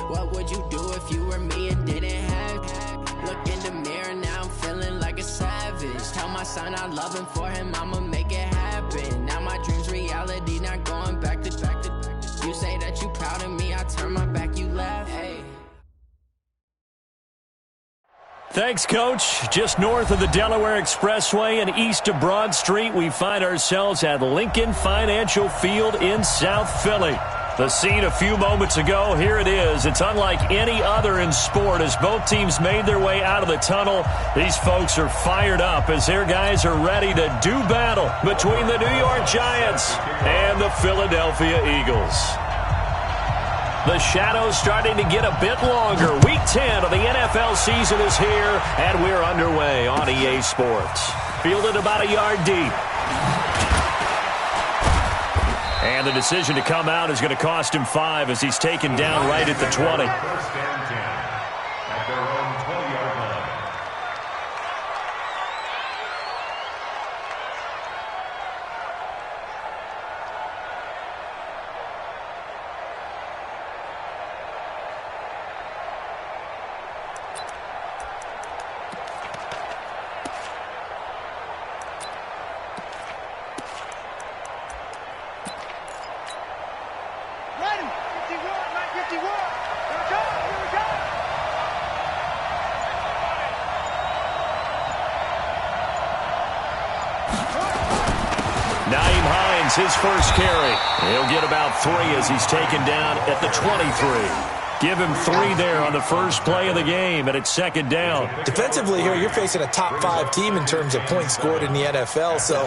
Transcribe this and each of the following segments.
What would you do if you were me and didn't have it? Look in the mirror, now I'm feeling like a savage. Tell my son I love him, for him I'ma make it happen. Now my dream's reality, not going back to. You say that you proud of me, I turn my back, you laugh. Hey. Thanks, Coach. Just north of the Delaware Expressway and east of Broad Street, we find ourselves at Lincoln Financial Field in South Philly. The scene a few moments ago, here it is. It's unlike any other in sport as both teams made their way out of the tunnel. These folks are fired up as their guys are ready to do battle between the New York Giants and the Philadelphia Eagles. The shadow's starting to get a bit longer. Week 10 of the NFL season is here, and we're underway on EA Sports. Fielded about a yard deep. And the decision to come out is going to cost him 5 as he's taken down right at the 20. First and 10 at their own 20-yard line. His first carry. He'll get about 3 as he's taken down at the 23. Give him 3 there on the first play of the game, and it's second down. Defensively here, you're facing a top 5 team in terms of points scored in the NFL. So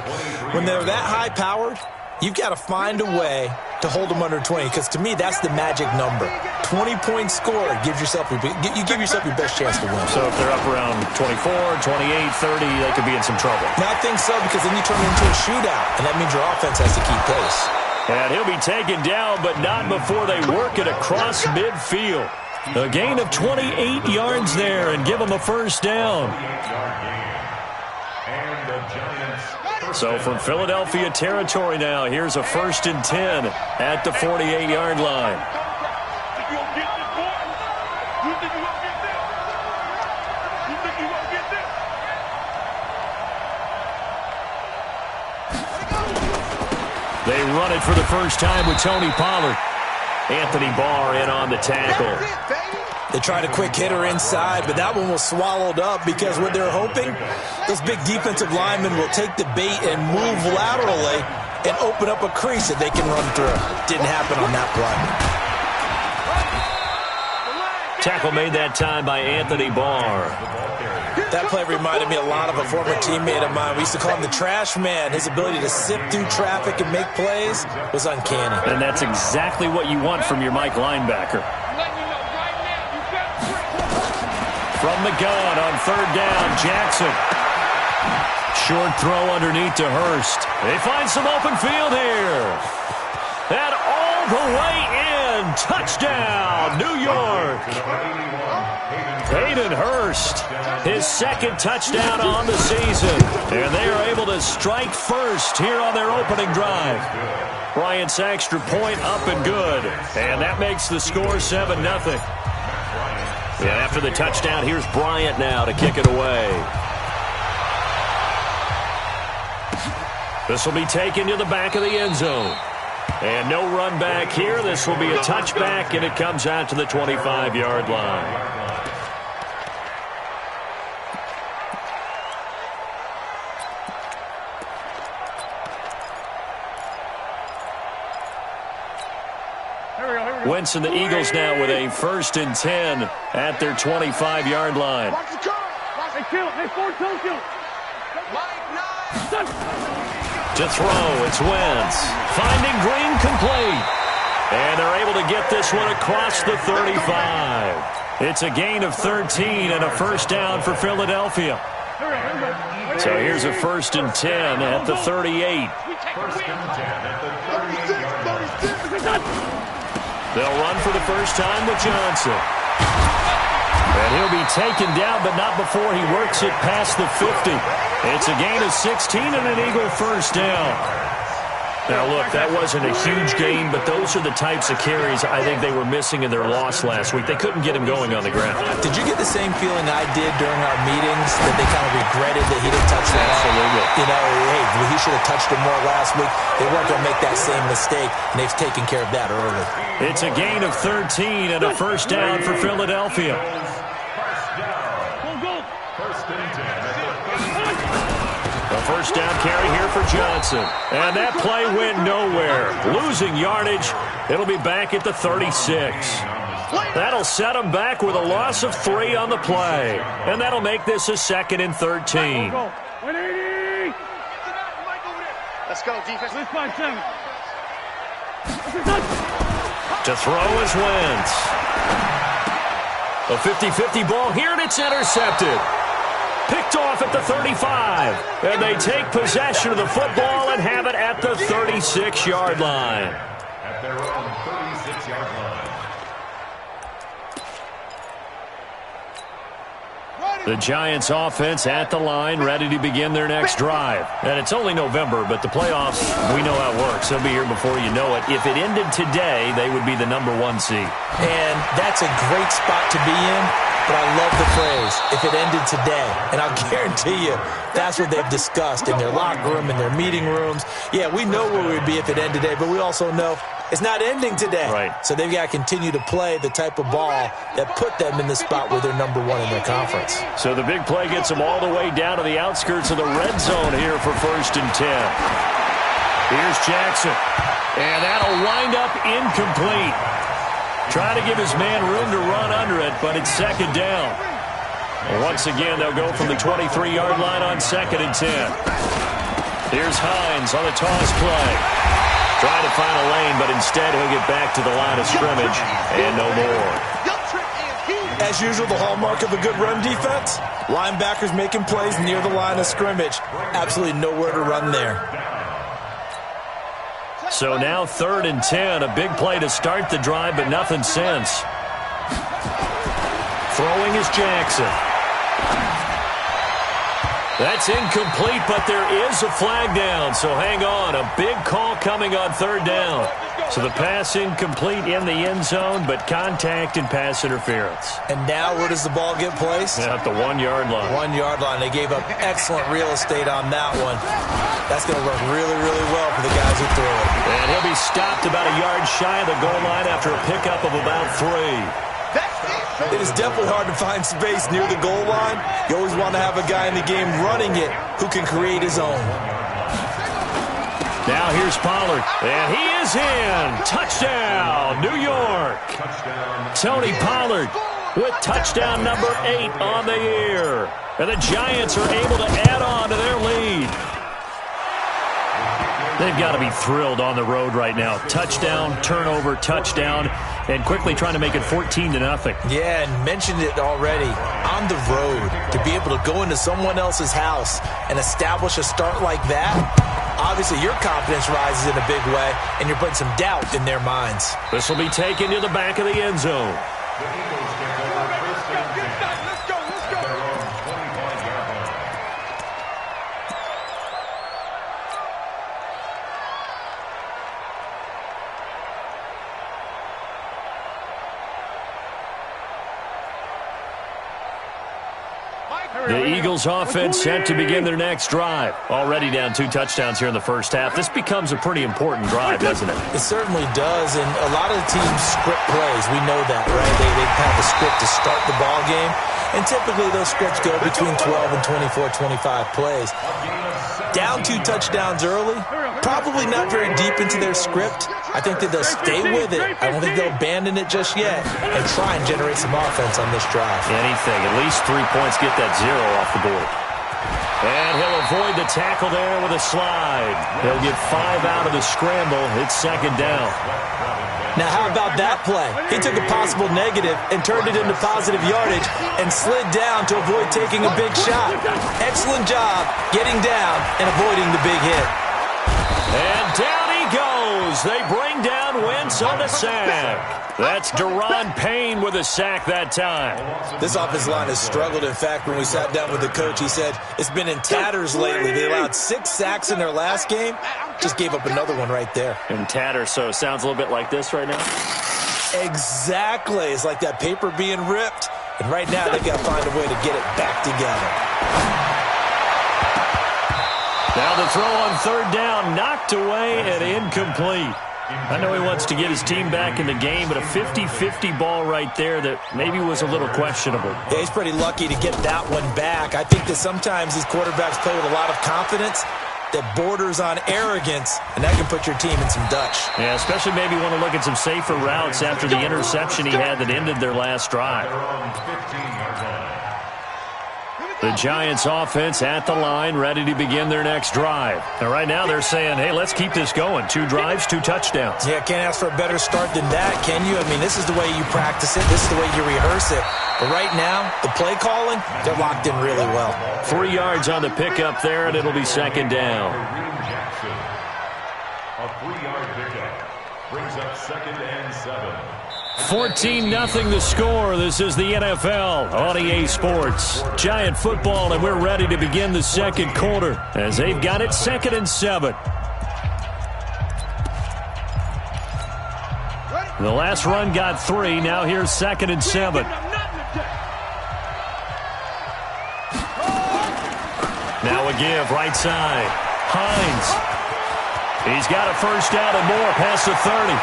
when they're that high-powered, you've got to find a way to hold them under 20, because to me, that's the magic number. 20-point score gives yourself you give yourself your best chance to win. So if they're up around 24, 28, 30, they could be in some trouble. No, I think so, because then you turn it into a shootout, and that means your offense has to keep pace. And he'll be taken down, but not before they work it across midfield. A gain of 28 yards there and give them a first down. And the Giants. So from Philadelphia territory now, here's a 1st and 10 at the 48-yard line. They run it for the first time with Tony Pollard. Anthony Barr in on the tackle. They tried a quick hitter inside, but that one was swallowed up because what they're hoping, those big defensive linemen will take the bait and move laterally and open up a crease that they can run through. Didn't happen on that play. Tackle made that time by Anthony Barr. That play reminded me a lot of a former teammate of mine. We used to call him the trash man. His ability to sift through traffic and make plays was uncanny. And that's exactly what you want from your Mike linebacker. From the gun on 3rd down, Jackson. Short throw underneath to Hurst. They find some open field here. And all the way in. Touchdown, New York. Hayden Hurst, his 2nd touchdown on the season. And they are able to strike first here on their opening drive. Bryant's extra point up and good. And that makes the score 7-0. And after the touchdown, here's Bryant now to kick it away. This will be taken to the back of the end zone. And no run back here. This will be a touchback, and it comes out to the 25-yard line. Wentz and the Eagles now with a 1st and 10 at their 25-yard line. To throw, it's Wentz. Finding Green complete. And they're able to get this one across the 35. It's a gain of 13 and a first down for Philadelphia. So here's a 1st and 10 at the 38. 1st and 10 at the 38. They'll run for the first time with Johnson. And he'll be taken down, but not before he works it past the 50. It's a gain of 16 and an Eagle first down. Now, look, that wasn't a huge gain, but those are the types of carries I think they were missing in their loss last week. They couldn't get him going on the ground. Did you get the same feeling I did during our meetings, that they kind of regretted that he didn't touch that? Absolutely. You know, hey, he should have touched him more last week. They weren't going to make that same mistake, and they've taken care of that early. It's a gain of 13 and a first down for Philadelphia. A first down carry here for Johnson. And that play went nowhere. Losing yardage. It'll be back at the 36. That'll set them back with a loss of 3 on the play. And that'll make this a 2nd and 13. 180. Let's go, defense. Let's find 7. To throw is Wentz. A 50-50 ball here, and it's intercepted. Picked off at the 35. And they take possession of the football and have it at the 36-yard line. At their own 36-yard line. The Giants offense at the line, ready to begin their next drive. And it's only November, but the playoffs, we know how it works. They'll be here before you know it. If it ended today, they would be the number 1 seed. And that's a great spot to be in, but I love the phrase, if it ended today. And I'll guarantee you, that's what they've discussed in their locker room, in their meeting rooms. Yeah, we know where we'd be if it ended today, but we also know it's not ending today. Right. So they've got to continue to play the type of ball that put them in the spot where they're number 1 in their conference. So the big play gets them all the way down to the outskirts of the red zone here for 1st and 10. Here's Jackson. And that'll wind up incomplete. Trying to give his man room to run under it, but it's 2nd down. And once again, they'll go from the 23-yard line on 2nd and 10. Here's Hines on the toss play. Trying to find a lane, but instead he'll get back to the line of scrimmage and no more. As usual, the hallmark of a good run defense, linebackers making plays near the line of scrimmage. Absolutely nowhere to run there. So now 3rd and 10, a big play to start the drive, but nothing since. Throwing is Jackson. That's incomplete, but there is a flag down, so hang on. A big call coming on 3rd down. So the pass incomplete in the end zone, but contact and pass interference. And now where does the ball get placed? At the 1-yard line. 1-yard line. They gave up excellent real estate on that one. That's going to work really, really well for the guys who threw it. And he'll be stopped about a yard shy of the goal line after a pickup of about 3. It is definitely hard to find space near the goal line. You always want to have a guy in the game running it who can create his own. Now here's Pollard, and he is in. Touchdown, New York. Tony Pollard with touchdown number 8 on the year. And the Giants are able to add on to their lead. They've got to be thrilled on the road right now. Touchdown, turnover, touchdown, and quickly trying to make it 14-0. Yeah, and mentioned it already. On the road, to be able to go into someone else's house and establish a start like that, obviously your confidence rises in a big way, and you're putting some doubt in their minds. This will be taken to the back of the end zone. The Eagles offense set to begin their next drive. Already down 2 touchdowns here in the first half. This becomes a pretty important drive, doesn't it? It certainly does, and a lot of the teams script plays. We know that, right? They have a script to start the ball game, and typically those scripts go between 12 and 24, 25 plays. Down 2 touchdowns early, probably not very deep into their script. I think that they'll stay with it. I don't think they'll abandon it just yet and try and generate some offense on this drive. Anything. At least 3 points. Get that 0 off the board. And he'll avoid the tackle there with a slide. He'll get 5 out of the scramble. It's 2nd down. Now, how about that play? He took a possible negative and turned it into positive yardage and slid down to avoid taking a big shot. Excellent job getting down and avoiding the big hit. And down he goes. They bring down Wentz on the sack. That's Daron Payne with a sack that time. This offensive line has struggled. In fact, when we sat down with the coach, he said it's been in tatters lately. They allowed 6 sacks in their last game. just gave up another one right there. And tatter, so sounds a little bit like this right now. Exactly. It's like that paper being ripped. And right now, they've got to find a way to get it back together. Now the throw on third down, knocked away and incomplete. I know he wants to get his team back in the game, but a 50-50 ball right there that maybe was a little questionable. Yeah, he's pretty lucky to get that one back. I think that sometimes these quarterbacks play with a lot of confidence that borders on arrogance, and that can put your team in some Dutch. Yeah, especially maybe want to look at some safer routes after the interception he had that ended their last drive. The Giants offense at the line, ready to begin their next drive. And right now they're saying, hey, let's keep this going. 2 drives, 2 touchdowns. Yeah, can't ask for a better start than that, can you? I mean, this is the way you practice it. This is the way you rehearse it. But right now, the play calling, they're locked in really well. 3 yards on the pickup there, and it'll be second down. A 3-yard pickup brings up 2nd and 7. 14-0 the score. This is the NFL on EA Sports. Giant football, and we're ready to begin the second quarter as they've got it 2nd and 7. The last run got 3. Now here's 2nd and 7. Now a give, right side. Hines. He's got a first down and more past the 30.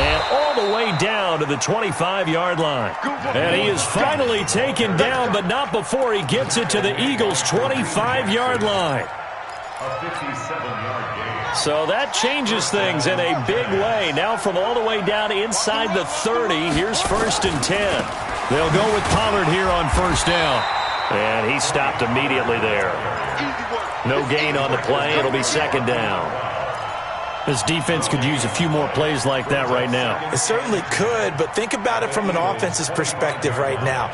And all the way down to the 25-yard line. And he is finally taken down, but not before he gets it to the Eagles' 25-yard line. A 57-yard gain. So that changes things in a big way. Now from all the way down inside the 30, here's 1st and 10. They'll go with Pollard here on first down. And he stopped immediately there. No gain on the play. It'll be 2nd down. This defense could use a few more plays like that right now. It certainly could, but think about it from an offense's perspective right now.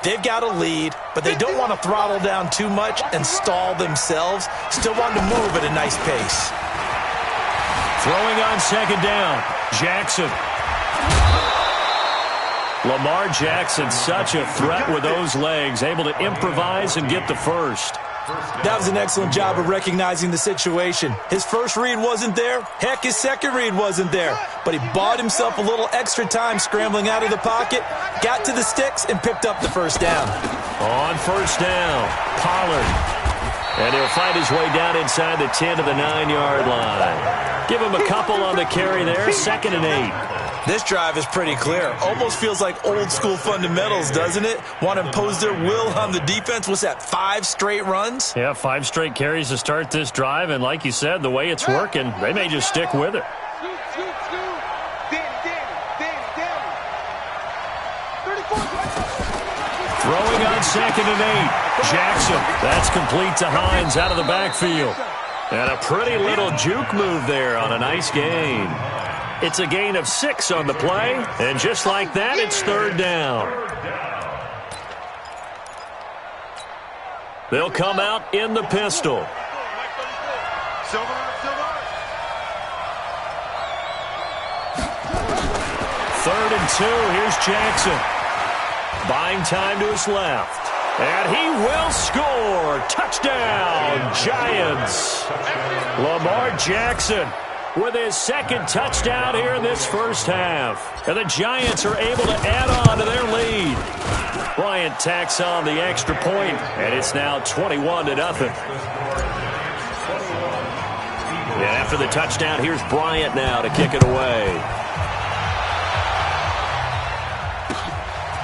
They've got a lead, but they don't want to throttle down too much and stall themselves. Still want to move at a nice pace. Throwing on 2nd down, Jackson. Lamar Jackson, such a threat with those legs, able to improvise and get the first. That was an excellent job of recognizing the situation. His first read wasn't there. Heck, his second read wasn't there. But he bought himself a little extra time scrambling out of the pocket, got to the sticks, and picked up the first down. On first down, Pollard. And he'll find his way down inside the 10 to the 9-yard line. Give him a couple on the carry there, 2nd and 8. This drive is pretty clear. Almost feels like old-school fundamentals, doesn't it? Want to impose their will on the defense. What's that, 5 straight runs? Yeah, 5 straight carries to start this drive. And like you said, the way it's working, they may just stick with it. Throwing on 2nd and 8. Jackson. That's complete to Hines out of the backfield. And a pretty little juke move there on a nice gain. It's a gain of 6 on the play, and just like that, it's 3rd down. They'll come out in the pistol. 3rd and 2, here's Jackson. Buying time to his left. And he will score. Touchdown, Giants. Lamar Jackson with his 2nd touchdown here in this first half. And the Giants are able to add on to their lead. Bryant tacks on the extra point, and it's now 21-0. And after the touchdown, here's Bryant now to kick it away.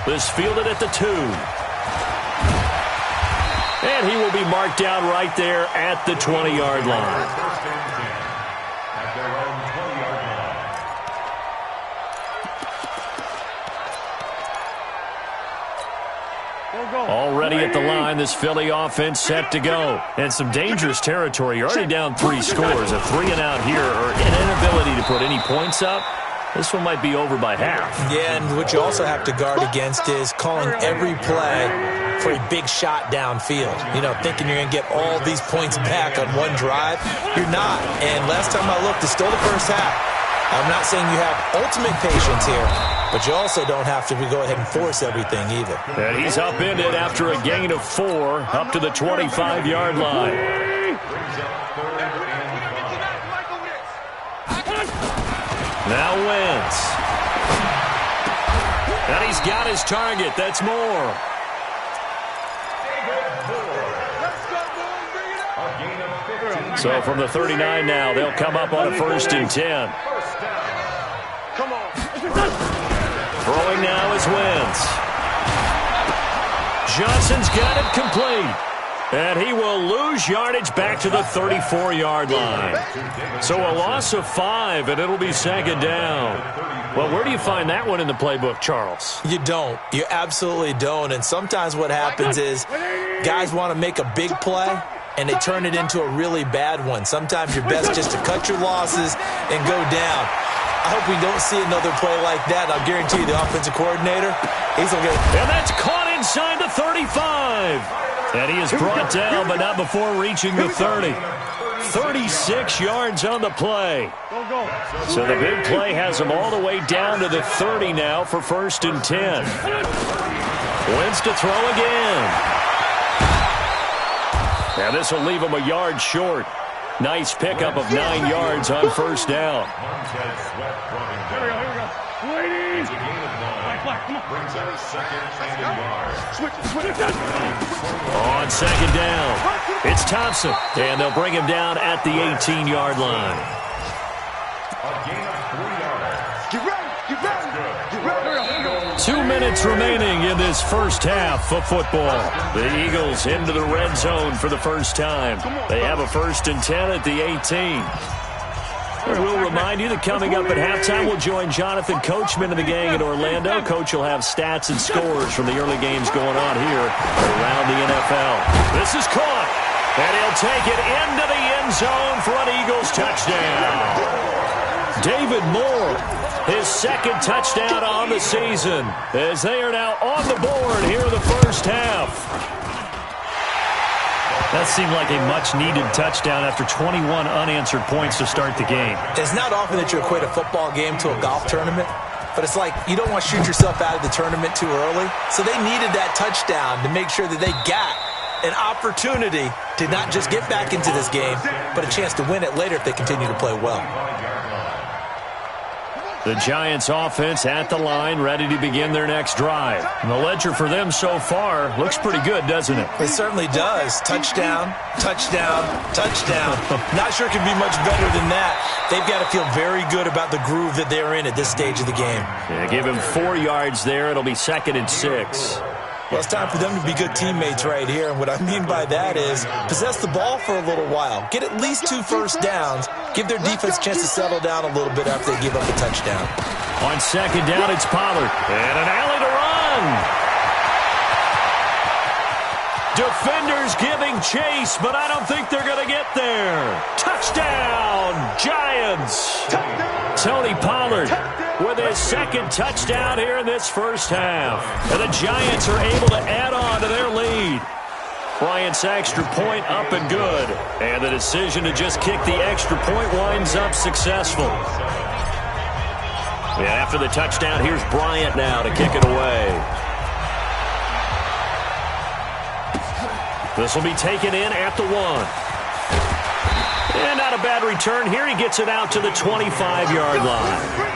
This fielded at the 2. And he will be marked down right there at the 20-yard line. Already at the line, this Philly offense set to go. And some dangerous territory. You're already down 3 scores. A 3-and-out here, or an inability to put any points up. This one might be over by half. Yeah, and what you also have to guard against is calling every play for a big shot downfield. You know, thinking you're going to get all these points back on one drive. You're not. And last time I looked, it's still the first half. I'm not saying you have ultimate patience here, but you also don't have to go ahead and force everything either. And he's upended after a gain of 4 up to the 25-yard line. Now Wentz. And he's got his target. That's Moore. So from the 39 now, they'll come up on a 1st and 10. Come on. Throwing now is Wentz. Johnson's got it complete. And he will lose yardage back to the 34-yard line. So a loss of 5, and it'll be 2nd down. Well, where do you find that one in the playbook, Charles? You don't. You absolutely don't. And sometimes what happens is guys want to make a big play, and they turn it into a really bad one. Sometimes you're best just to cut your losses and go down. I hope we don't see another play like that. I'll guarantee you the offensive coordinator, he's going to get... And that's caught inside the 35. And he is brought down, but not before reaching the 30. 36 yards on the play. So the big play has him all the way down to the 30 now for 1st and 10. Wentz to throw again. Now this will leave him a yard short. Nice pickup of 9 yards on 1st down. Here we go. Ladies. Brings up 2nd and yard. Switch. On 2nd down, it's Thompson. And they'll bring him down at the 18-yard line. A gain of 3 yards. Get ready. 2 minutes remaining in this first half of football. The Eagles into the red zone for the first time. They have a 1st and 10 at the 18. We'll remind you that coming up at halftime, we'll join Jonathan Coachman and the gang in Orlando. Coach will have stats and scores from the early games going on here around the NFL. This is caught, and he'll take it into the end zone for an Eagles touchdown. David Moore, his 2nd touchdown on the season, as they are now on the board here in the first half. That seemed like a much-needed touchdown after 21 unanswered points to start the game. It's not often that you equate a football game to a golf tournament, but it's like you don't want to shoot yourself out of the tournament too early. So they needed that touchdown to make sure that they got an opportunity to not just get back into this game, but a chance to win it later if they continue to play well. The Giants offense at the line, ready to begin their next drive. And the ledger for them so far looks pretty good, doesn't it? It certainly does. Touchdown, touchdown, touchdown. Not sure it can be much better than that. They've got to feel very good about the groove that they're in at this stage of the game. Yeah, give him 4 yards there. It'll be 2nd and 6. Well, it's time for them to be good teammates right here. And what I mean by that is possess the ball for a little while. Get at least 2 first downs. Give their defense a chance to settle down a little bit after they give up a touchdown. On 2nd down, it's Pollard. And an alley to run. Defenders giving chase, but I don't think they're going to get there. Touchdown, Giants. Tony Pollard with his 2nd touchdown here in this first half. And the Giants are able to add on to their lead. Bryant's extra point up and good. And the decision to just kick the extra point winds up successful. Yeah, after the touchdown, here's Bryant now to kick it away. This will be taken in at the 1. And not a bad return here. He gets it out to the 25-yard line.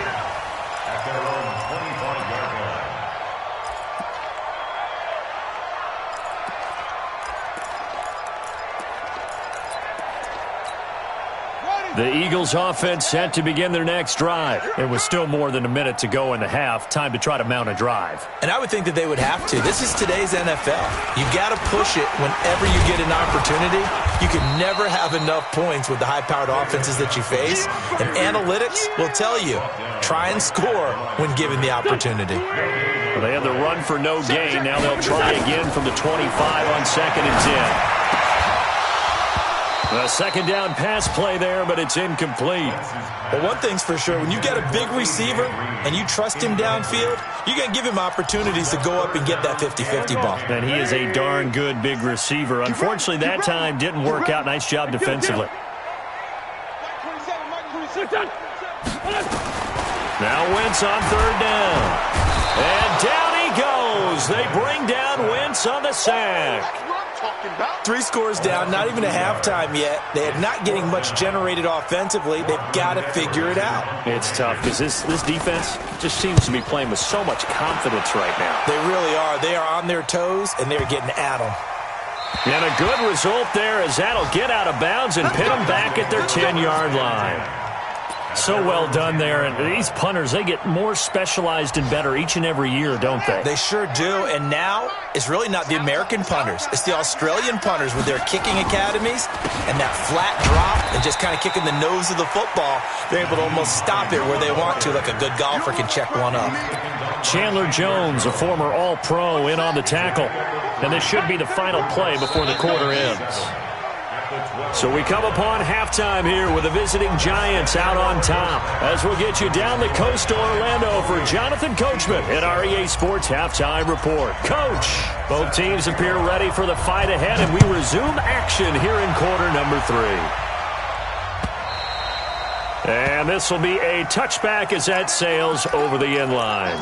The Eagles offense set to begin their next drive. It was still more than a minute to go in the half. Time to try to mount a drive. And I would think that they would have to. This is today's NFL. You got to push it whenever you get an opportunity. You can never have enough points with the high-powered offenses that you face. And analytics will tell you, try and score when given the opportunity. Well, they had the run for no gain. Now they'll try again from the 25 on 2nd and 10. A 2nd down pass play there, but it's incomplete. Well, one thing's for sure. When you got a big receiver and you trust him downfield, you're going to give him opportunities to go up and get that 50-50 ball. And he is a darn good big receiver. Unfortunately, that time didn't work out. Nice job defensively. Now Wentz on 3rd down. And down he goes. They bring down Wentz on the sack. talking about. 3 scores down, not even a halftime yet. They are not getting much generated offensively. They've got to figure it out. It's tough because this defense just seems to be playing with so much confidence right now. They really are. They are on their toes, and they're getting at them. And a good result there as that'll get out of bounds and pin them back at their 10-yard line. So well done there. And these punters, they get more specialized and better each and every year, don't they? They sure do. And now it's really not the American punters. It's the Australian punters with their kicking academies and that flat drop and just kind of kicking the nose of the football. They're able to almost stop it where they want to, like a good golfer can check one up. Chandler Jones, a former All-Pro, in on the tackle. And this should be the final play before the quarter ends. So we come upon halftime here with the visiting Giants out on top. As we'll get you down the coast to Orlando for Jonathan Coachman at our EA Sports Halftime Report. Coach, both teams appear ready for the fight ahead, and we resume action here in quarter number 3. And this will be a touchback as that sails over the end line.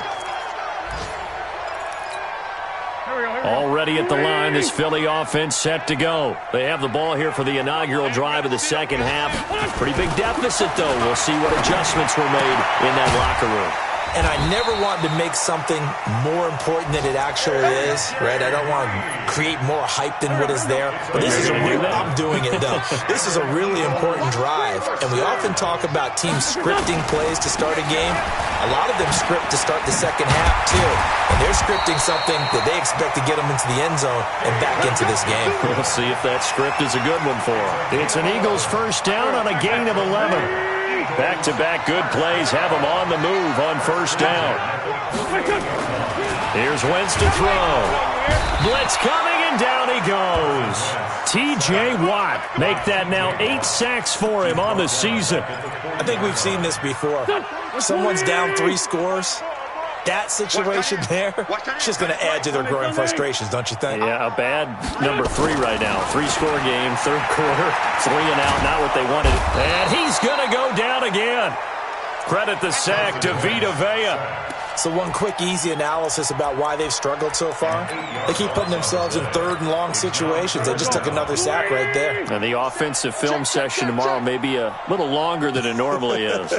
Already at the line, this Philly offense set to go. They have the ball here for the inaugural drive of the second half. Pretty big deficit, though. We'll see what adjustments were made in that locker room. And I never wanted to make something more important than it actually is, right? I don't want to create more hype than what is there. But this is a real, I'm doing it, though. This is a really important drive. And we often talk about teams scripting plays to start a game. A lot of them script to start the second half, too. And they're scripting something that they expect to get them into the end zone and back into this game. We'll see if that script is a good one for them. It's an Eagles first down on a gain of 11. Back-to-back good plays have them on the move on first down. Here's Wentz to throw. Blitz coming, and down he goes. T.J. Watt make that now 8 sacks for him on the season. I think we've seen this before. Someone's down 3 scores. That situation there, it's just going to add to their growing frustrations, don't you think? Yeah, a bad number 3 right now. 3-score game, third quarter, 3 and out, not what they wanted. And he's going to go down again. Credit the sack to Vita Vea. So one quick, easy analysis about why they've struggled so far. They keep putting themselves in third and long situations. They just took another sack right there. And the offensive film session tomorrow may be a little longer than it normally is.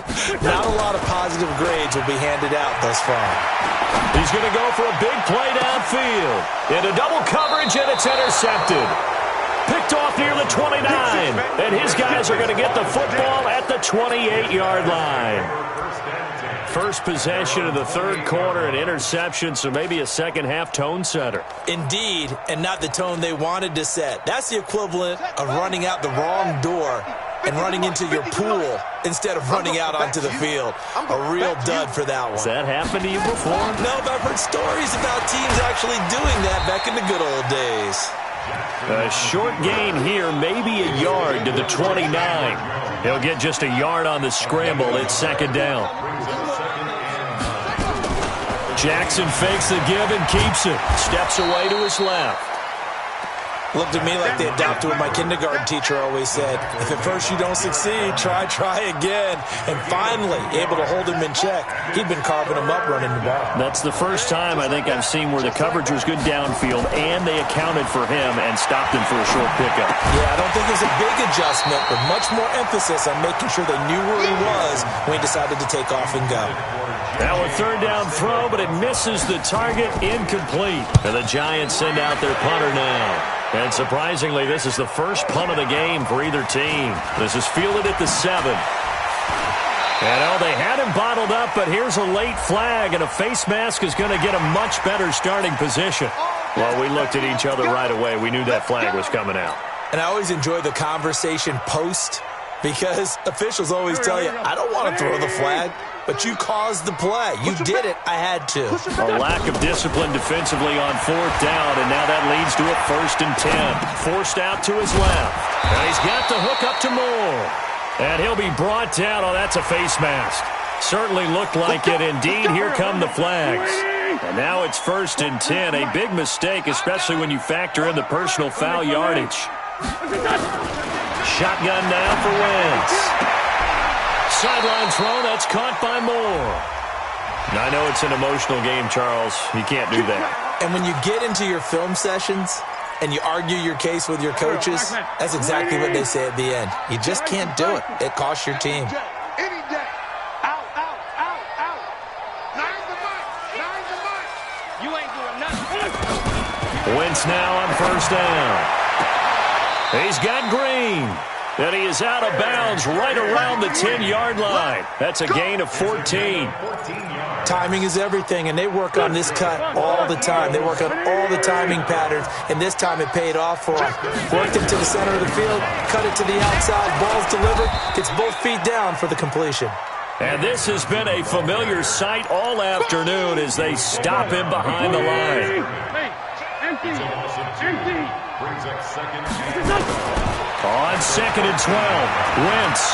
Not a lot of positive grades will be handed out thus far. He's going to go for a big play downfield. Into double coverage, and it's intercepted. Picked off near the 29. And his guys are going to get the football at the 28-yard line. First possession of the third quarter, an interception, so maybe a second-half tone setter. Indeed, and not the tone they wanted to set. That's the equivalent of running out the wrong door and running into your pool instead of running out onto the field. A real dud for that one. Has that happened to you before? No, but I've heard stories about teams actually doing that back in the good old days. A short gain here, maybe a yard to the 29. He'll get just a yard on the scramble. It's second down. Jackson fakes the give and keeps it. Steps away to his left. Looked at me like they adopted what my kindergarten teacher always said. If at first you don't succeed, try again. And finally, able to hold him in check. He'd been carving him up running the ball. That's the first time I think I've seen where the coverage was good downfield and they accounted for him and stopped him for a short pickup. Yeah, I don't think it was a big adjustment, but much more emphasis on making sure they knew where he was when he decided to take off and go. Now a third down throw, but it misses the target, incomplete. And the Giants send out their punter now. And surprisingly, this is the first punt of the game for either team. This is fielded at the 7. And they had him bottled up, but here's a late flag, and a face mask is going to get a much better starting position. Well, we looked at each other right away. We knew that flag was coming out. And I always enjoy the conversation post, because officials always tell you, I don't want to throw the flag, but you caused the play. You did it. I had to. A lack of discipline defensively on fourth down, and now that leads to a 1st and 10. Forced out to his left. And he's got the hook up to Moore. And he'll be brought down. Oh, that's a face mask. Certainly looked like it. Indeed, here come the flags. And now it's 1st and 10. A big mistake, especially when you factor in the personal foul yardage. Shotgun now for Wentz. Sideline throw, that's caught by Moore. Now, I know it's an emotional game, Charles. You can't do that. And when you get into your film sessions, and you argue your case with your coaches, that's exactly what they say at the end. You just can't do it. It costs your team. Any day. Out, out, out, out. Nine the mic. Nine the mic. You ain't doing nothing. Wentz now on first down. He's got Green. And he is out of bounds right around the 10-yard line. That's a gain of 14. Timing is everything, and they work on this cut all the time. They work on all the timing patterns, and this time it paid off for them. Worked it to the center of the field, cut it to the outside, ball's delivered, gets both feet down for the completion. And this has been a familiar sight all afternoon as they stop him behind the line. Empty. Brings up second. On 2nd and 12, Wentz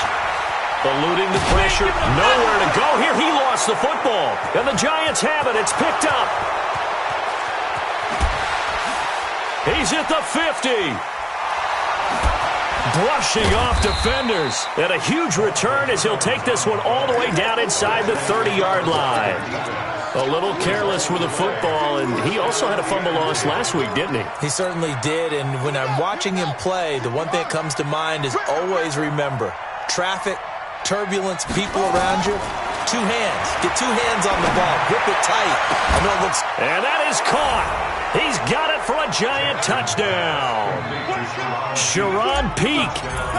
eluding the pressure, nowhere to go here. He lost the football, and the Giants have it. It's picked up. He's at the 50. Brushing off defenders. And a huge return as he'll take this one all the way down inside the 30-yard line. A little careless with the football, and he also had a fumble loss last week, didn't he? He certainly did, and when I'm watching him play, the one thing that comes to mind is always remember, traffic, turbulence, people around you, two hands. Get two hands on the ball. Grip it tight. I know it looks... And that is caught. He's got it for a Giant touchdown. Sharon Peak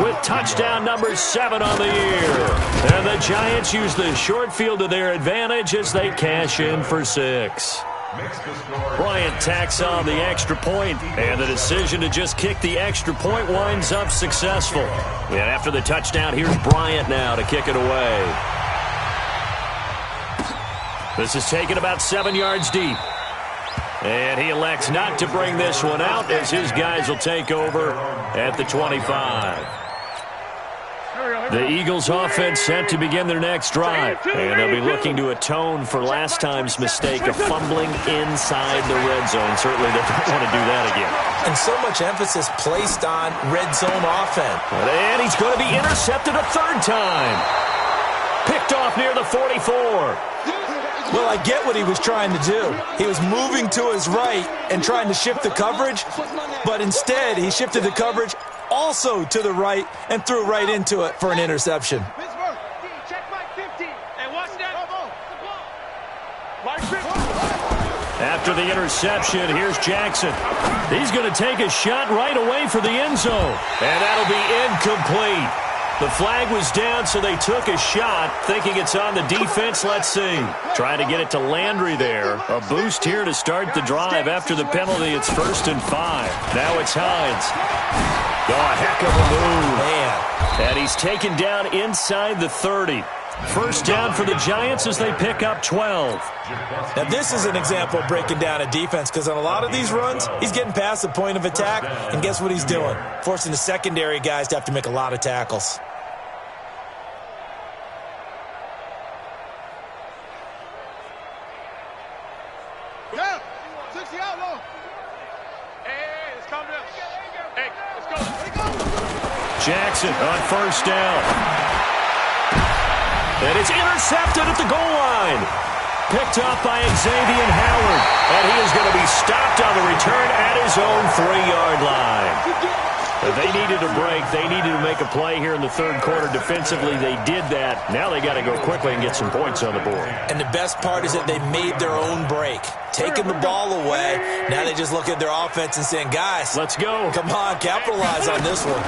with touchdown number 7 on the year. And the Giants use the short field to their advantage as they cash in for 6. Bryant tacks on the extra point, and the decision to just kick the extra point winds up successful. And after the touchdown, here's Bryant now to kick it away. This is taken about 7 yards deep. And he elects not to bring this one out as his guys will take over at the 25. The Eagles offense set to begin their next drive. And they'll be looking to atone for last time's mistake of fumbling inside the red zone. Certainly they don't want to do that again. And so much emphasis placed on red zone offense. And he's going to be intercepted a third time. Picked off near the 44. Well, I get what he was trying to do. He was moving to his right and trying to shift the coverage, but instead he shifted the coverage also to the right and threw right into it for an interception. After the interception, here's Jackson. He's going to take a shot right away for the end zone, and that'll be incomplete. The flag was down, so they took a shot, thinking it's on the defense. Let's see. Trying to get it to Landry there. A boost here to start the drive. After the penalty, it's 1st and 5. Now it's Hines. Oh, a heck of a move. Man. And he's taken down inside the 30. First down for the Giants as they pick up 12. Now, this is an example of breaking down a defense because on a lot of these runs, he's getting past the point of attack, and guess what he's doing? Forcing the secondary guys to have to make a lot of tackles. Yeah, 60 out low. Hey, let's come down. Hey, let's go. Jackson on first down. And it's intercepted at the goal line. Picked up by Xavier Howard. And he is going to be stopped on the return at his own 3-yard line. They needed a break. They needed to make a play here in the third quarter. Defensively, they did that. Now they got to go quickly and get some points on the board. And the best part is that they made their own break. Taking the ball away. Now they just look at their offense and saying, guys, let's go. Come on, capitalize on this one.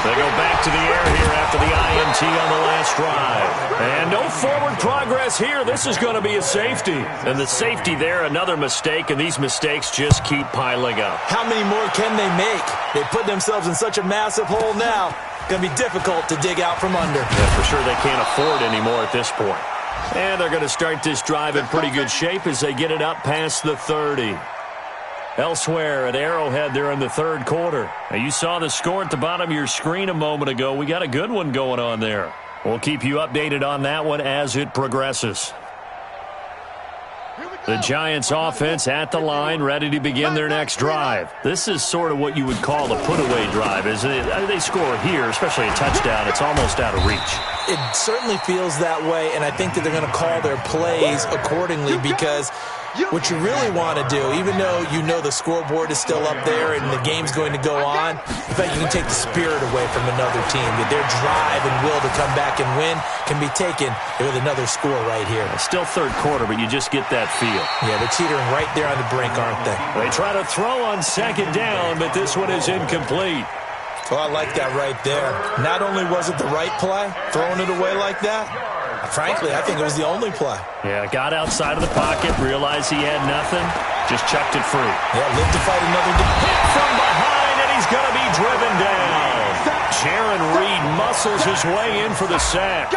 They go back to the air here after the INT on the last drive. And no forward progress here. This is going to be a safety. And the safety there, another mistake, and these mistakes just keep piling up. How many more can they make? They put themselves in such a massive hole now. Going to be difficult to dig out from under. Yeah, for sure they can't afford anymore at this point. And they're going to start this drive in pretty good shape as they get it up past the 30. Elsewhere at Arrowhead there in the third quarter. Now, you saw the score at the bottom of your screen a moment ago. We got a good one going on there. We'll keep you updated on that one as it progresses. The Giants offense at the line, ready to begin their next drive. This is sort of what you would call a put-away drive, isn't it? They score here, especially a touchdown. It's almost out of reach. It certainly feels that way, and I think that they're going to call their plays accordingly because What you really want to do, even though you know the scoreboard is still up there and the game's going to go on, in fact, you can take the spirit away from another team. Their drive and will to come back and win can be taken with another score right here. Still third quarter, but you just get that feel. Yeah, they're teetering right there on the brink, aren't they? They try to throw on second down, but this one is incomplete. Well, I like that right there. Not only was it the right play, throwing it away like that, frankly, I think it was the only play. Yeah, got outside of the pocket, realized he had nothing, just chucked it free. Yeah, lived to fight another day. Hit from behind, and he's going to be driven down. Jaron Reed muscles his way in for the sack.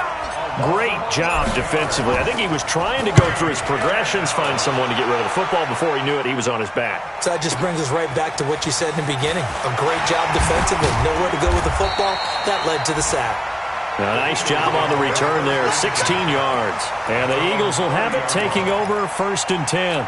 Great job defensively. I think he was trying to go through his progressions, find someone to get rid of the football. Before he knew it, he was on his back. So that just brings us right back to what you said in the beginning. A great job defensively. Nowhere to go with the football. That led to the sack. A nice job on the return there, 16 yards. And the Eagles will have it, taking over 1st and 10.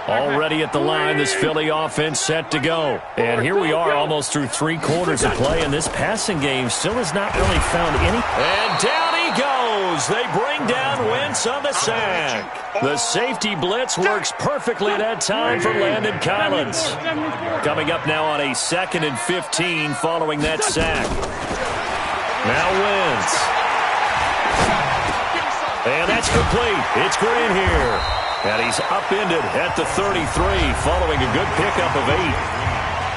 Already at the line, this Philly offense set to go. And here we are almost through 3 quarters of play, and this passing game still has not really found any. And down he goes. They bring down Wentz on the sack. The safety blitz works perfectly that time for Landon Collins. Coming up now on a 2nd and 15 following that sack. Now Wentz. And that's complete. It's Green here. And he's upended at the 33 following a good pickup of 8.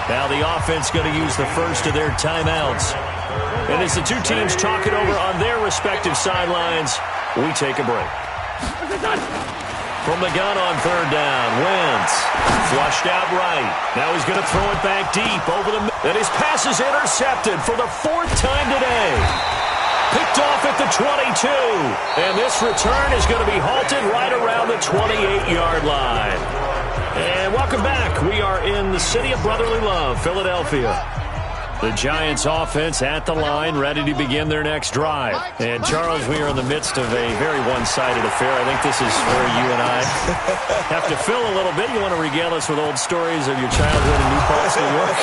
Now the offense going to use the first of their timeouts. And as the two teams talk it over on their respective sidelines, we take a break. From the gun on 3rd down, Wentz flushed out right. Now he's going to throw it back deep over the middle. And his pass is intercepted for the 4th time today. Picked off at the 22. And this return is going to be halted right around the 28-yard line. And welcome back. We are in the city of brotherly love, Philadelphia. The Giants offense at the line, ready to begin their next drive. And, Charles, we are in the midst of a very one-sided affair. I think this is where you and I have to fill a little bit. You want to regale us with old stories of your childhood in New Paltz, New York?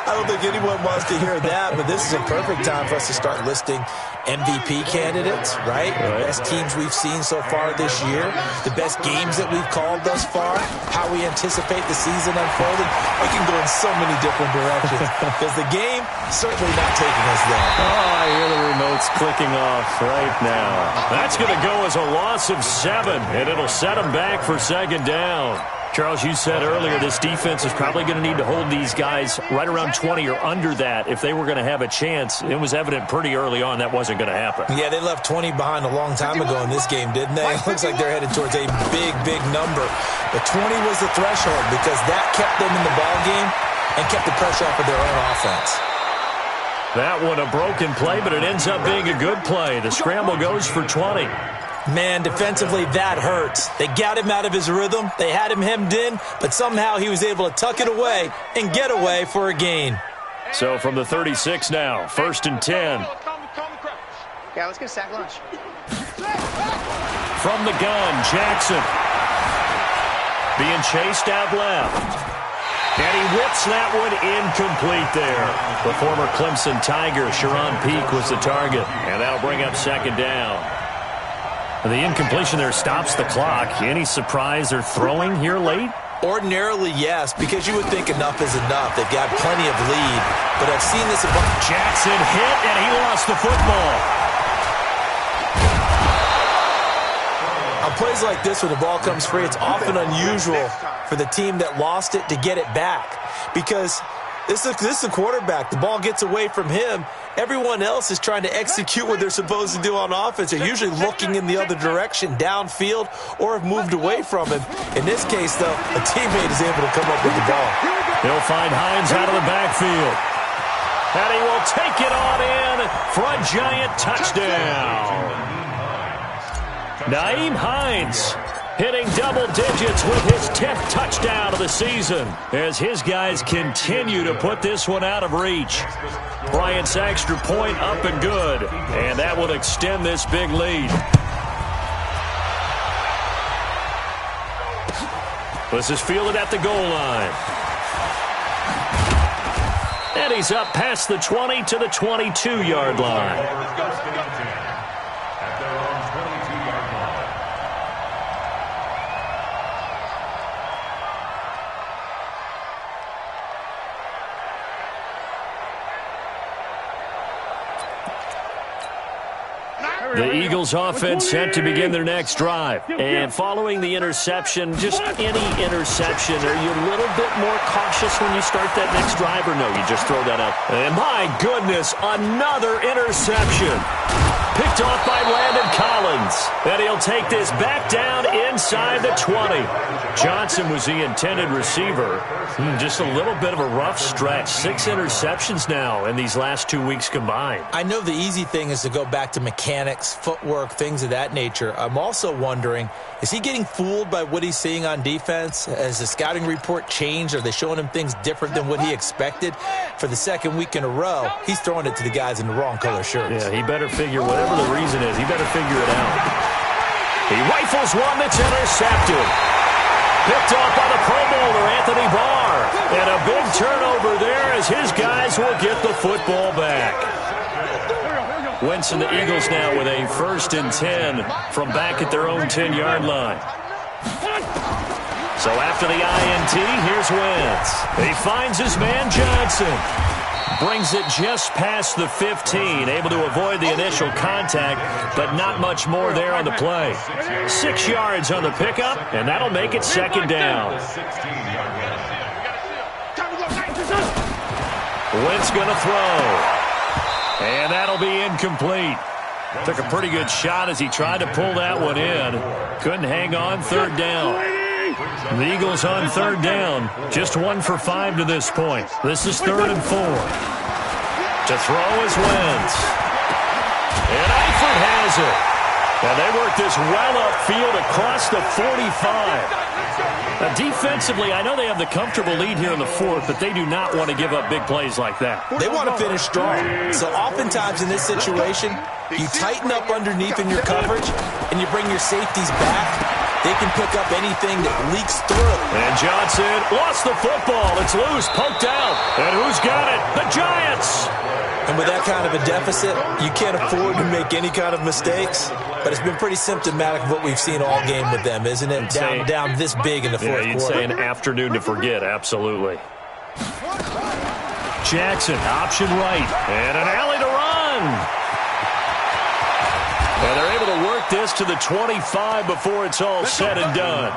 I don't think anyone wants to hear that, but this is a perfect time for us to start listing MVP candidates, right? The best teams we've seen so far this year, the best games that we've called thus far, how we anticipate the season unfolding. We can go in so many different directions. Because the game certainly not taking us there. Oh, I hear the remote's clicking off right now. That's going to go as a loss of 7, and it'll set them back for 2nd down. Charles, you said earlier this defense is probably going to need to hold these guys right around 20 or under that if they were going to have a chance. It was evident pretty early on that wasn't going to happen. Yeah, they left 20 behind a long time ago in this game, didn't they? It looks like they're headed towards a big, big number. But 20 was the threshold because that kept them in the ball game and kept the pressure off of their own offense. That one a broken play, but it ends up being a good play. The scramble goes for 20. Man, defensively, that hurts. They got him out of his rhythm. They had him hemmed in, but somehow he was able to tuck it away and get away for a gain. So from the 36 now, 1st and 10. Yeah, let's get a sack lunch. From the gun, Jackson. Being chased out left. And he whips that one incomplete there. The former Clemson Tiger, Sharon Peak, was the target. And that'll bring up 2nd down. And the incompletion there stops the clock. Any surprise they're throwing here late? Ordinarily, yes, because you would think enough is enough. They've got plenty of lead. But I've seen this a bunch. Jackson hit, and he lost the football. On plays like this, when the ball comes free, it's often unusual for the team that lost it to get it back. Because this is a quarterback. The ball gets away from him. Everyone else is trying to execute what they're supposed to do on offense. They're usually looking in the other direction, downfield, or have moved away from him. In this case, though, a teammate is able to come up with the ball. He'll find Hines out of the backfield. And he will take it on in for a giant touchdown. Nyheim Hines hitting double digits with his 10th touchdown of the season as his guys continue to put this one out of reach. Bryant's extra point up and good, and that will extend this big lead. This is fielded at the goal line. And he's up past the 20 to the 22-yard line. At their own 22-yard line. The Eagles offense set to begin their next drive. And following the interception, just any interception, are you a little bit more cautious when you start that next drive, or no, you just throw that up? And my goodness, another interception. Picked off by Landon Collins. And he'll take this back down inside the 20. Johnson was the intended receiver. Just a little bit of a rough stretch. 6 interceptions now in these last 2 weeks combined. I know the easy thing is to go back to mechanics, footwork, things of that nature. I'm also wondering, is he getting fooled by what he's seeing on defense? Has the scouting report changed? Are they showing him things different than what he expected? For the second week in a row, he's throwing it to the guys in the wrong color shirts. Yeah, he better figure, whatever the reason is, he better figure it out. He rifles one that's intercepted. Picked off by the Pro Bowler, Anthony Barr. And a big turnover there as his guys will get the football back. Wentz and the Eagles now with a 1st and 10 from back at their own 10-yard line. So after the INT, here's Wentz. He finds his man Johnson. Brings it just past the 15, able to avoid the initial contact, but not much more there on the play. 6 yards on the pickup, and that'll make it 2nd down. Wentz going to throw. And that'll be incomplete. Took a pretty good shot as he tried to pull that one in. Couldn't hang on, 3rd down. The Eagles on 3rd down. Just 1 for 5 to this point. This is 3rd and 4. To throw is Wentz. And Eifert has it. And they work this well upfield across the 45. Now, defensively, I know they have the comfortable lead here in the 4th, but they do not want to give up big plays like that. They want to finish strong. So oftentimes in this situation, you tighten up underneath in your coverage, and you bring your safeties back. They can pick up anything that leaks through. And Johnson lost the football. It's loose, poked out. And who's got it? The Giants. And with that kind of a deficit, you can't afford to make any kind of mistakes. But it's been pretty symptomatic of what we've seen all game with them, isn't it? Down this big in the 4th quarter. You'd say an afternoon to forget, absolutely. Jackson, option right. And an alley to run. And they're able to work this to the 25 before it's all said and done.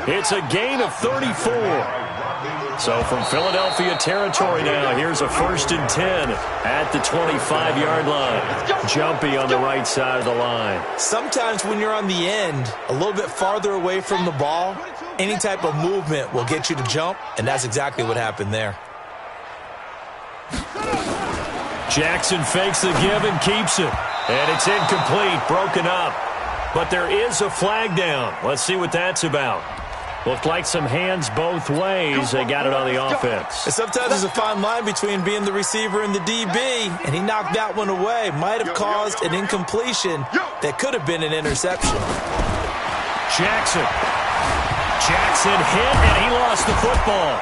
It's a gain of 34. So from Philadelphia territory now, here's a 1st and 10 at the 25-yard line. Jumpy on the right side of the line. Sometimes when you're on the end, a little bit farther away from the ball, any type of movement will get you to jump, and that's exactly what happened there. Jackson fakes the give and keeps it. And it's incomplete, broken up. But there is a flag down. Let's see what that's about. Looked like some hands both ways. They got it on the offense. And sometimes there's a fine line between being the receiver and the DB, and he knocked that one away. Might have caused an incompletion that could have been an interception. Jackson hit, and he lost the football.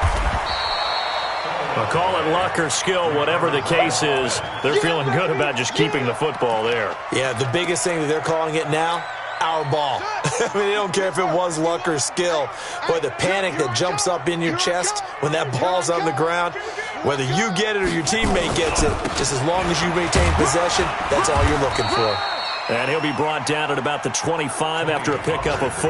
I'll call it luck or skill, whatever the case is. They're feeling good about just keeping the football there. Yeah, the biggest thing that they're calling it now, our ball. I mean, they don't care if it was luck or skill. Boy, the panic that jumps up in your chest when that ball's on the ground, whether you get it or your teammate gets it, just as long as you retain possession, that's all you're looking for. And he'll be brought down at about the 25 after a pickup of 4.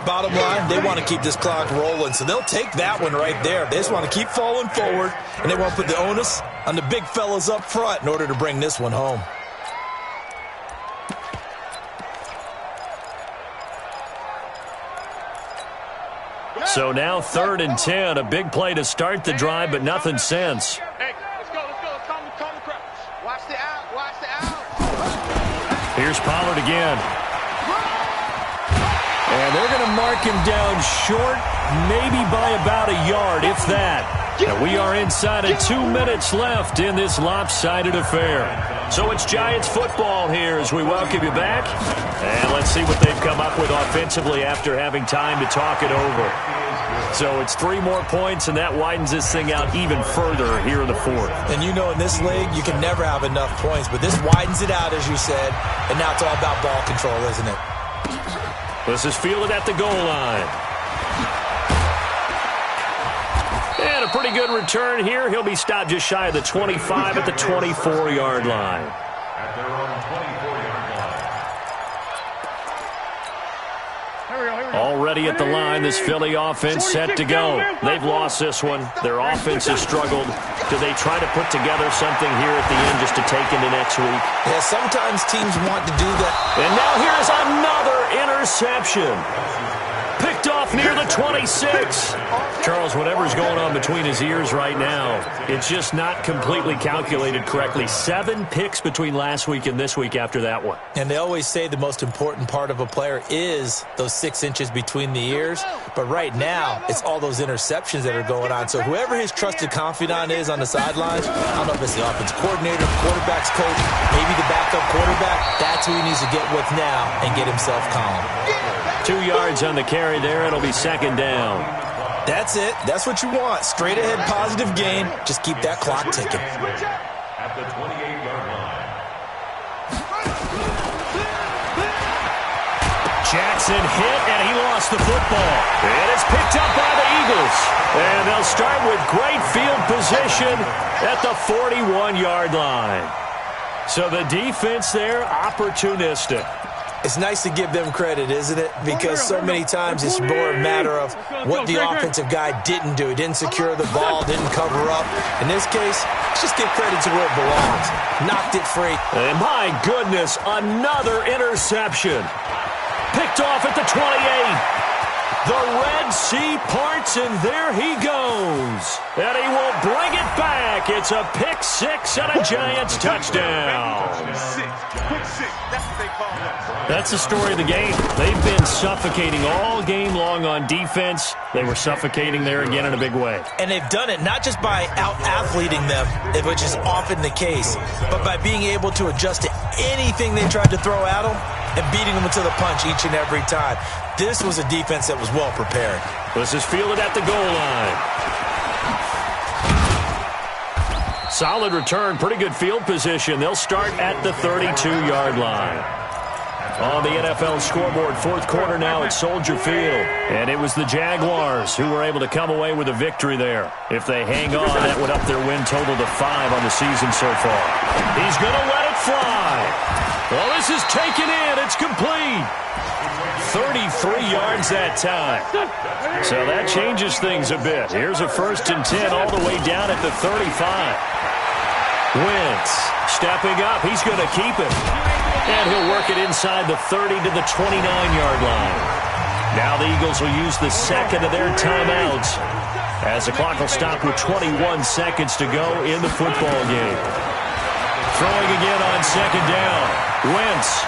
Bottom line, they want to keep this clock rolling, so they'll take that one right there. They just want to keep falling forward, and they want to put the onus on the big fellas up front in order to bring this one home. So now 3rd and 10, a big play to start the drive, but nothing since. Hey, let's go. Calm the crouch. Watch the out. Here's Pollard again. And they're going to mark him down short, maybe by about a yard, if that. And we are inside of 2 minutes left in this lopsided affair. So it's Giants football here as we welcome you back. And let's see what they've come up with offensively after having time to talk it over. So it's 3 more points, and that widens this thing out even further here in the fourth. And you know in this league, you can never have enough points, but this widens it out, as you said, and now it's all about ball control, isn't it? This is fielded at the goal line. And a pretty good return here. He'll be stopped just shy of the 25 at the 24-yard line. At their own 24-yard line. Already at the line, this Philly offense set to go. They've lost this one. Their offense has struggled. Do they try to put together something here at the end just to take into next week? Yeah, sometimes teams want to do that. And now here's another interception. Picked off near the 26. Charles, whatever's going on between his ears right now, it's just not completely calculated correctly. 7 picks between last week and this week after that one. And they always say the most important part of a player is those 6 inches between the ears. But right now, it's all those interceptions that are going on. So whoever his trusted confidant is on the sidelines, I don't know if it's the offense coordinator, the quarterback's coach, maybe the backup quarterback, that's who he needs to get with now and get himself calm. 2 yards on the carry there. It'll be second down. That's it. That's what you want. Straight ahead, positive gain. Just keep that clock ticking. At the 28-yard line. Jackson hit, and he lost the football. It is picked up by the Eagles. And they'll start with great field position at the 41-yard line. So the defense there, opportunistic. It's nice to give them credit, isn't it? Because so many times it's more a matter of what the offensive guy didn't do. He didn't secure the ball, didn't cover up. In this case, let's just give credit to where it belongs. Knocked it free. And my goodness, another interception. Picked off at the 28. The Red Sea parts, and there he goes. And he will bring it back. It's a pick 6 and a Giants touchdown. That's the story of the game. They've been suffocating all game long on defense. They were suffocating there again in a big way. And they've done it not just by out-athleting them, which is often the case, but by being able to adjust to anything they tried to throw at them and beating them to the punch each and every time. This was a defense that was well prepared. This is fielded at the goal line. Solid return, pretty good field position. They'll start at the 32-yard line. On the NFL scoreboard, fourth quarter now at Soldier Field. And it was the Jaguars who were able to come away with a victory there. If they hang on, that would up their win total to 5 on the season so far. He's going to let it fly. Well, this is taken in. It's complete. 33 yards that time. So that changes things a bit. Here's a 1st and 10 all the way down at the 35. Wentz stepping up. He's going to keep it. And he'll work it inside the 30 to the 29-yard line. Now the Eagles will use the second of their timeouts as the clock will stop with 21 seconds to go in the football game. Throwing again on second down. Wentz.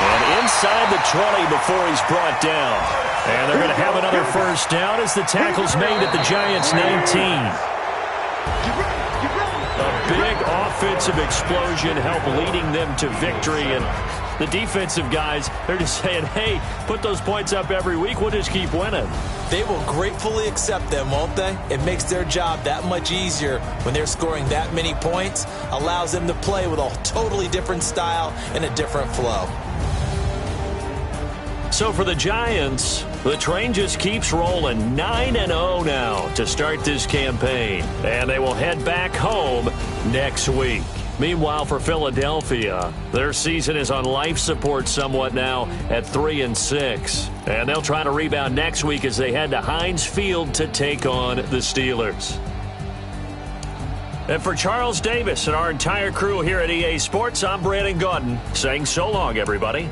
And inside the 20 before he's brought down. And they're going to have another first down as the tackle's made at the Giants' 19. A big offensive explosion helped leading them to victory. And the defensive guys, they're just saying, hey, put those points up every week. We'll just keep winning. They will gratefully accept them, won't they? It makes their job that much easier when they're scoring that many points. Allows them to play with a totally different style and a different flow. So for the Giants, the train just keeps rolling. 9-0 now to start this campaign. And they will head back home next week. Meanwhile, for Philadelphia, their season is on life support somewhat now at 3-6. And they'll try to rebound next week as they head to Heinz Field to take on the Steelers. And for Charles Davis and our entire crew here at EA Sports, I'm Brandon Gaudin saying so long, everybody.